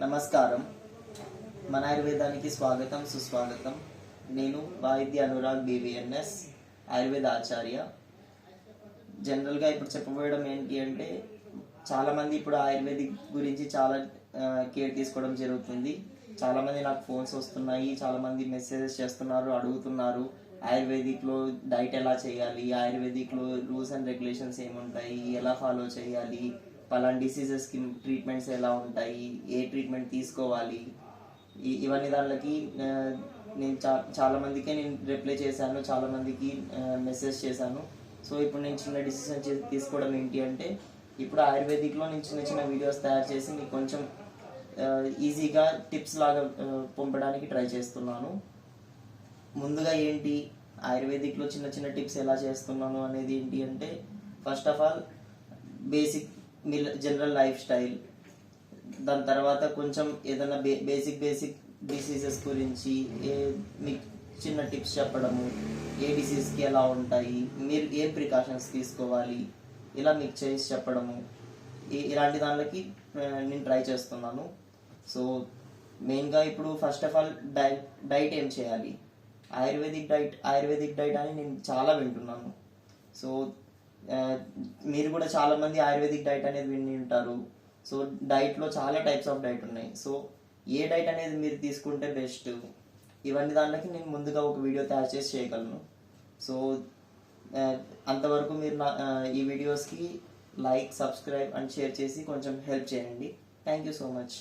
నమస్కారం. మన ఆయుర్వేదానికి స్వాగతం సుస్వాగతం. నేను వైద్య అనురాగ్ బీవీఎన్ఎస్ ఆయుర్వేద ఆచార్య. జనరల్గా ఇప్పుడు చెప్పబోయడం ఏంటి అంటే, చాలామంది ఇప్పుడు ఆయుర్వేదిక్ గురించి చాలా కేర్ తీసుకోవడం జరుగుతుంది. చాలామంది నాకు ఫోన్స్ వస్తున్నాయి, చాలామంది మెసేజెస్ చేస్తున్నారు, అడుగుతున్నారు ఆయుర్వేదిక్లో డైట్ ఎలా చేయాలి, ఆయుర్వేదిక్లో రూల్స్ అండ్ రెగ్యులేషన్స్ ఏముంటాయి, ఎలా ఫాలో చేయాలి, పలానా డిసీజెస్కి ట్రీట్మెంట్స్ ఎలా ఉంటాయి, ఏ ట్రీట్మెంట్ తీసుకోవాలి, ఇవన్నీ దానికి నేను చాలామందికే నేను రిప్లై చేశాను, చాలామందికి మెసేజ్ చేశాను. సో ఇప్పుడు నేను చిన్న డిసిషన్ తీసుకోవడం ఏంటి అంటే, ఇప్పుడు ఆయుర్వేదిక్లో నేను చిన్న చిన్న వీడియోస్ తయారు చేసి మీకు కొంచెం ఈజీగా టిప్స్ లాగా పంపడానికి ట్రై చేస్తున్నాను. ముందుగా ఏంటి, ఆయుర్వేదిక్లో చిన్న చిన్న టిప్స్ ఎలా చేస్తున్నాను అనేది ఏంటి అంటే, first of all basic general life style, దాని తర్వాత కొంచెం ఏదైనా బేసిక్ డిసీజెస్ గురించి మీకు చిన్న టిప్స్ చెప్పడము, ఏ డిసీజ్కి ఎలా ఉంటాయి, మీరు ఏం ప్రికాషన్స్ తీసుకోవాలి, ఇలా మీకు చేసి చెప్పడము, ఇలాంటి దానికి నేను ట్రై చేస్తున్నాను. సో మెయిన్గా ఇప్పుడు ఫస్ట్ ఆఫ్ ఆల్ డైట్ ఏం చేయాలి, ఆయుర్వేదిక్ డైట్ అని నేను చాలా వింటున్నాను. సో మీరు కూడా చాలామంది ఆయుర్వేదిక్ డైట్ అనేది విని ఉంటారు. సో డైట్లో చాలా టైప్స్ ఆఫ్ డైట్ ఉన్నాయి. సో ఏ డైట్ అనేది మీరు తీసుకుంటే బెస్ట్, ఇవన్నీ దానికి నేను ముందుగా ఒక వీడియో తయారు చేసి చేయగలను. సో అంతవరకు మీరు ఈ వీడియోస్కి లైక్, సబ్స్క్రైబ్ అండ్ షేర్ చేసి కొంచెం హెల్ప్ చేయండి. Thank you so much.